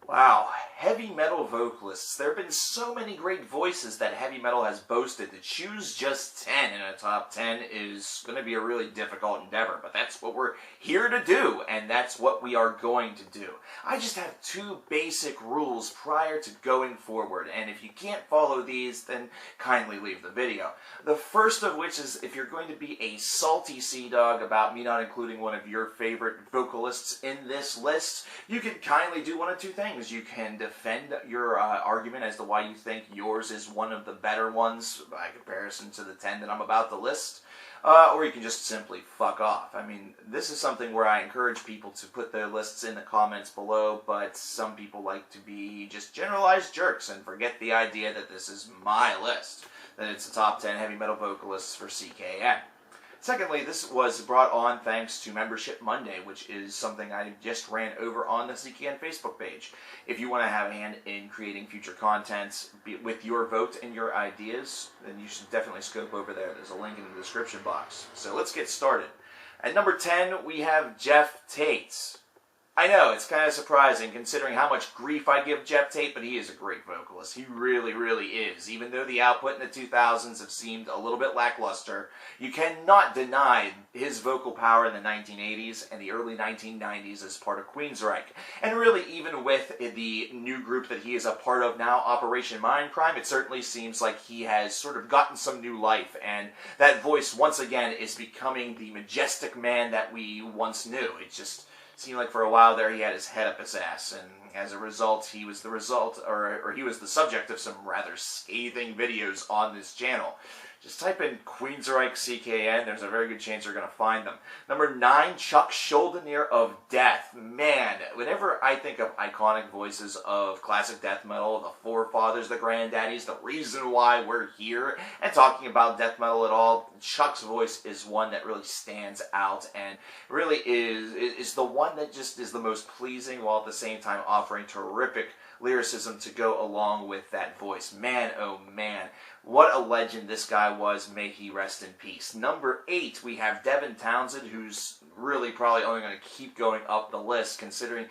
Wow, heavy metal vocalists. There have been so many great voices that heavy metal has boasted. To choose just 10 in a top 10 is going to be a really difficult endeavor, but that's what we're here to do, and that's what we are going to do. I just have two basic rules prior to going forward, and if you can't follow these, then kindly leave the video. The first of which is, if you're going to be a salty sea dog about me not including one of your favorite vocalists in this list, you can kindly do one of two things. You can defend your argument as to why you think yours is one of the better ones by comparison to the 10 that I'm about to list, or you can just simply fuck off. I mean, this is something where I encourage people to put their lists in the comments below, but some people like to be just generalized jerks and forget the idea that this is my list, that it's the top 10 heavy metal vocalists for CKN. Secondly, this was brought on thanks to Membership Monday, which is something I just ran over on the CKN Facebook page. If you want to have a hand in creating future content with your vote and your ideas, then you should definitely scope over there. There's a link in the description box. So let's get started. At number 10, we have Jeff Tate. I know, it's kind of surprising considering how much grief I give Jeff Tate, but he is a great vocalist. He really, really is. Even though the output in the 2000s have seemed a little bit lackluster, you cannot deny his vocal power in the 1980s and the early 1990s as part of Queensryche. And really, even with the new group that he is a part of now, Operation Mindcrime, it certainly seems like he has sort of gotten some new life, and that voice, once again, is becoming the majestic man that we once knew. It just seemed like for a while there he had his head up his ass, and as a result, he was the subject of some rather scathing videos on this channel. Just type in Queensryche CKN, there's a very good chance you're going to find them. Number 9, Chuck Schuldiner of Death. Man, whenever I think of iconic voices of classic death metal, the forefathers, the granddaddies, the reason why we're here and talking about death metal at all, Chuck's voice is one that really stands out and really is the one that just is the most pleasing while at the same time offering terrific lyricism to go along with that voice. Man, oh man, what a legend this guy was. May he rest in peace. Number 8, we have Devin Townsend, who's really probably only going to keep going up the list, considering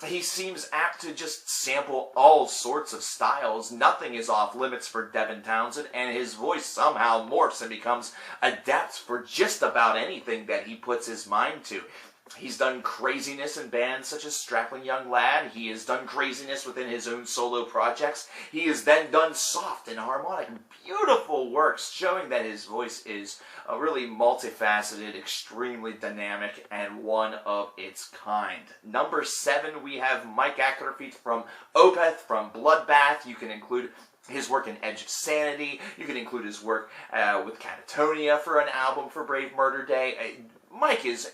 he seems apt to just sample all sorts of styles. Nothing is off limits for Devin Townsend, and his voice somehow morphs and becomes adept for just about anything that he puts his mind to. He's done craziness in bands such as Strapping Young Lad. He has done craziness within his own solo projects. He has then done soft and harmonic, beautiful works, showing that his voice is really multifaceted, extremely dynamic, and one of its kind. Number 7, we have Mike Ackerfeet from Opeth, from Bloodbath. You can include his work in Edge of Sanity. You can include his work with Catatonia for an album for Brave Murder Day. Mike is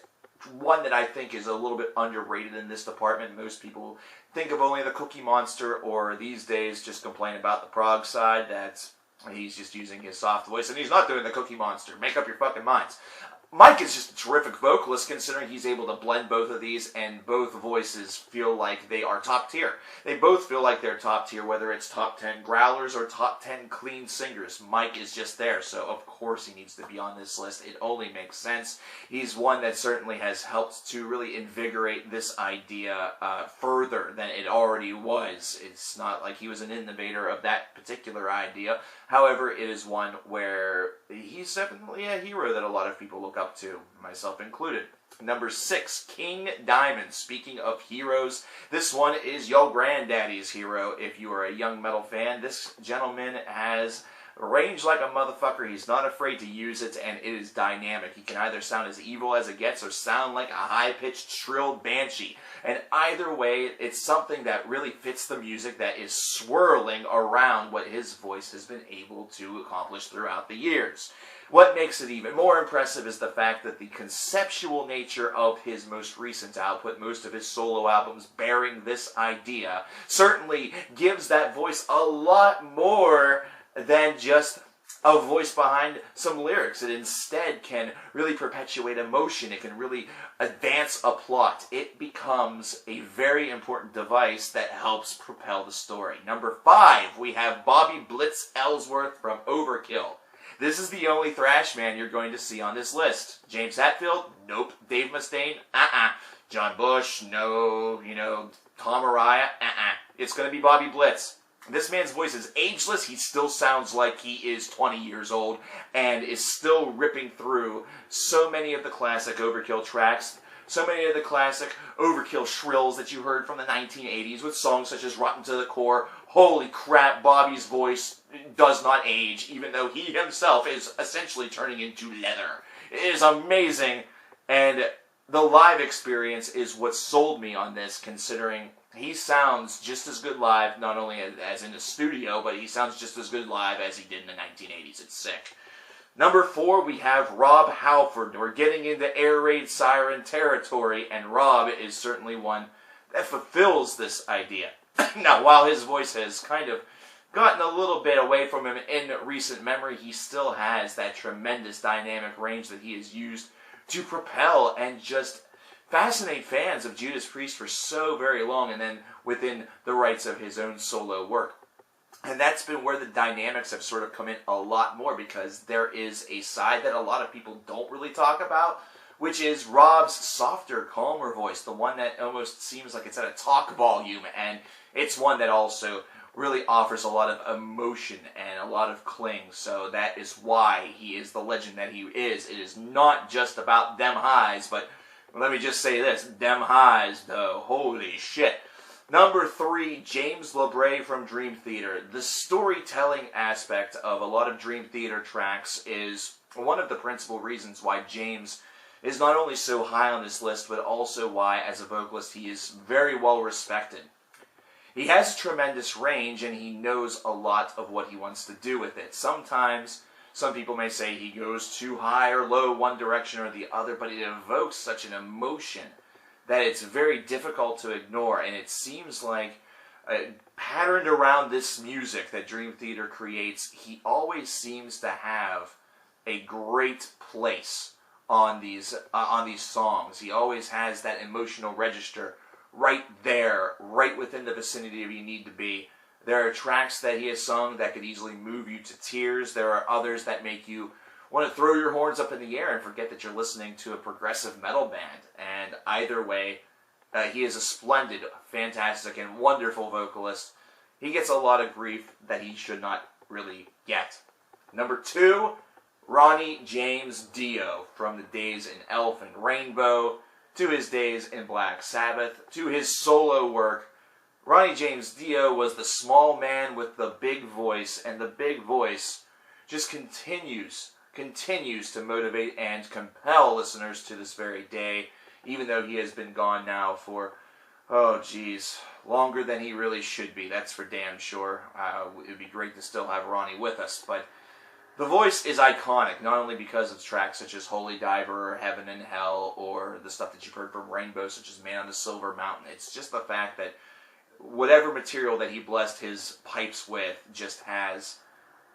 one that I think is a little bit underrated in this department. Most people think of only the Cookie Monster, or these days just complain about the prog side, that he's just using his soft voice, and he's not doing the Cookie Monster. Make up your fucking minds. Mike is just a terrific vocalist, considering he's able to blend both of these, and both voices feel like they are top tier. They both feel like they're top tier, whether it's top 10 growlers or top 10 clean singers. Mike is just there, so of course he needs to be on this list. It only makes sense. He's one that certainly has helped to really invigorate this idea further than it already was. It's not like he was an innovator of that particular idea. However, it is one where he's definitely a hero that a lot of people look up to, myself included. Number 6, King Diamond. Speaking of heroes, this one is your granddaddy's hero. If you are a young metal fan, this gentleman has range like a motherfucker. He's not afraid to use it, and it is dynamic. He can either sound as evil as it gets or sound like a high-pitched, shrill banshee. And either way, it's something that really fits the music that is swirling around what his voice has been able to accomplish throughout the years. What makes it even more impressive is the fact that the conceptual nature of his most recent output, most of his solo albums bearing this idea, certainly gives that voice a lot more than just a voice behind some lyrics. It instead can really perpetuate emotion. It can really advance a plot. It becomes a very important device that helps propel the story. Number 5, we have Bobby Blitz Ellsworth from Overkill. This is the only thrash man you're going to see on this list. James Hetfield? Nope. Dave Mustaine? John Bush? No. Tom Araya? It's going to be Bobby Blitz. This man's voice is ageless. He still sounds like he is 20 years old and is still ripping through so many of the classic Overkill tracks, so many of the classic Overkill shrills that you heard from the 1980s with songs such as Rotten to the Core. Holy crap, Bobby's voice does not age, even though he himself is essentially turning into leather. It is amazing, and the live experience is what sold me on this, considering he sounds just as good live, not only as in the studio, but he sounds just as good live as he did in the 1980s. It's sick. Number 4, we have Rob Halford. We're getting into air raid siren territory, and Rob is certainly one that fulfills this idea. Now, while his voice has kind of gotten a little bit away from him in recent memory, he still has that tremendous dynamic range that he has used to propel and just fascinate fans of Judas Priest for so very long, and then within the rights of his own solo work. And that's been where the dynamics have sort of come in a lot more, because there is a side that a lot of people don't really talk about, which is Rob's softer, calmer voice, the one that almost seems like it's at a talk volume, and it's one that also really offers a lot of emotion and a lot of cling. So that is why he is the legend that he is. It is not just about them highs, but let me just say this, them highs though, holy shit. Number 3, James LeBray from Dream Theater. The storytelling aspect of a lot of Dream Theater tracks is one of the principal reasons why James is not only so high on this list, but also why, as a vocalist, he is very well respected. He has tremendous range, and he knows a lot of what he wants to do with it. Sometimes, some people may say he goes too high or low one direction or the other, but it evokes such an emotion that it's very difficult to ignore, and it seems like patterned around this music that Dream Theater creates, he always seems to have a great place on these songs. He always has that emotional register right there, right within the vicinity of you need to be. There are tracks that he has sung that could easily move you to tears. There are others that make you want to throw your horns up in the air and forget that you're listening to a progressive metal band. And either way, he is a splendid, fantastic, and wonderful vocalist. He gets a lot of grief that he should not really get. Number 2, Ronnie James Dio, from the days in Elf and Rainbow, to his days in Black Sabbath, to his solo work. Ronnie James Dio was the small man with the big voice, and the big voice just continues to motivate and compel listeners to this very day, even though he has been gone now for, longer than he really should be. That's for damn sure. It would be great to still have Ronnie with us, but the voice is iconic, not only because of tracks such as Holy Diver or Heaven and Hell, or the stuff that you've heard from Rainbow, such as Man on the Silver Mountain. It's just the fact that whatever material that he blessed his pipes with just has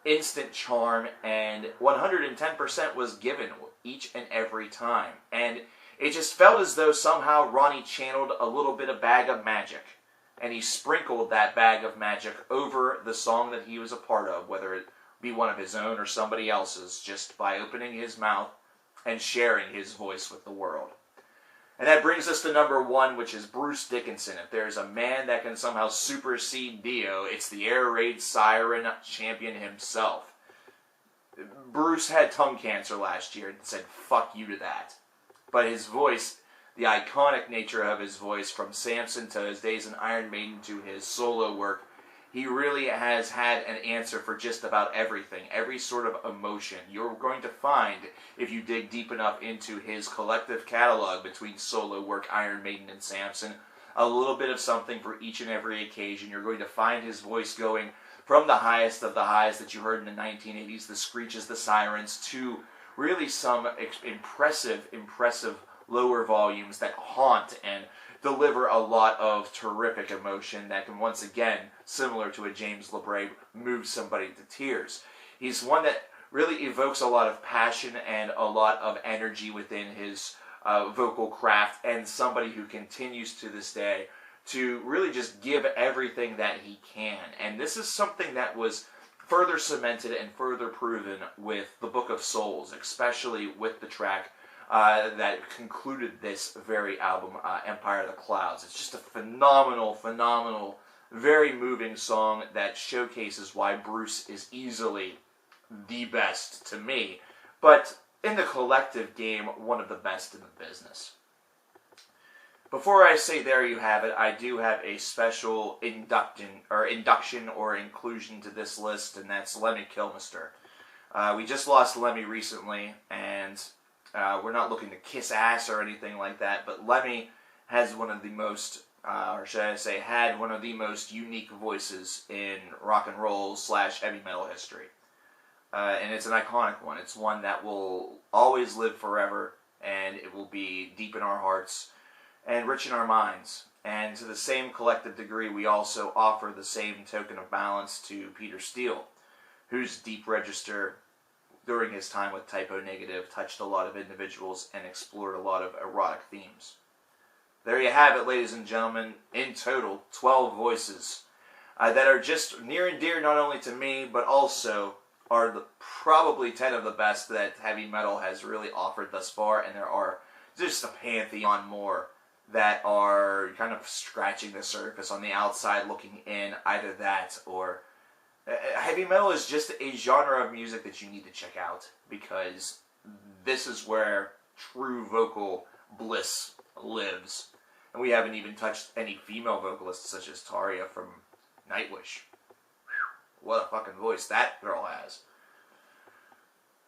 instant charm, and 110% was given each and every time. And it just felt as though somehow Ronnie channeled a little bit of bag of magic, and he sprinkled that bag of magic over the song that he was a part of, whether it be one of his own or somebody else's, just by opening his mouth and sharing his voice with the world. And that brings us to number 1, which is Bruce Dickinson. If there's a man that can somehow supersede Dio, it's the air raid siren champion himself. Bruce had tongue cancer last year and said, fuck you to that. But his voice, the iconic nature of his voice, from Samson to his days in Iron Maiden to his solo work, he really has had an answer for just about everything, every sort of emotion. You're going to find, if you dig deep enough into his collective catalog between solo work, Iron Maiden, and Samson, a little bit of something for each and every occasion. You're going to find his voice going from the highest of the highs that you heard in the 1980s, the screeches, the sirens, to really some impressive lower volumes that haunt and deliver a lot of terrific emotion that can, once again, similar to a James LeBray, move somebody to tears. He's one that really evokes a lot of passion and a lot of energy within his vocal craft, and somebody who continues to this day to really just give everything that he can. And this is something that was further cemented and further proven with the Book of Souls, especially with the track that concluded this very album, Empire of the Clouds. It's just a phenomenal very moving song that showcases why Bruce is easily the best to me, but in the collective game, one of the best in the business. Before I say there you have it, I do have a special induction or inclusion to this list, and that's Lemmy Kilmister. We just lost Lemmy recently, and we're not looking to kiss ass or anything like that, but Lemmy has one of the most, or should I say, had one of the most unique voices in rock and roll / heavy metal history. And it's an iconic one. It's one that will always live forever, and it will be deep in our hearts and rich in our minds. And to the same collective degree, we also offer the same token of balance to Peter Steele, whose deep register during his time with Typo Negative touched a lot of individuals and explored a lot of erotic themes. There you have it, ladies and gentlemen. In total, 12 voices that are just near and dear not only to me, but also are probably 10 of the best that heavy metal has really offered thus far, and there are just a pantheon more that are kind of scratching the surface on the outside looking in. Either that or heavy metal is just a genre of music that you need to check out, because this is where true vocal bliss lives. And we haven't even touched any female vocalists such as Tarja from Nightwish. What a fucking voice that girl has.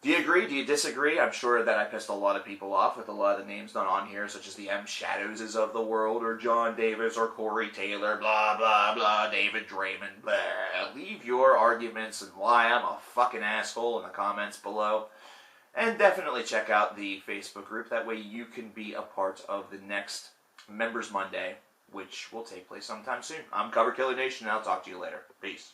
Do you agree? Do you disagree? I'm sure that I pissed a lot of people off with a lot of the names not on here, such as the M. Shadowses of the world, or John Davis, or Corey Taylor, blah, blah, blah, David Draymond, blah. Leave your arguments and why I'm a fucking asshole in the comments below. And definitely check out the Facebook group. That way you can be a part of the next Members Monday, which will take place sometime soon. I'm CoverKillerNation, and I'll talk to you later. Peace.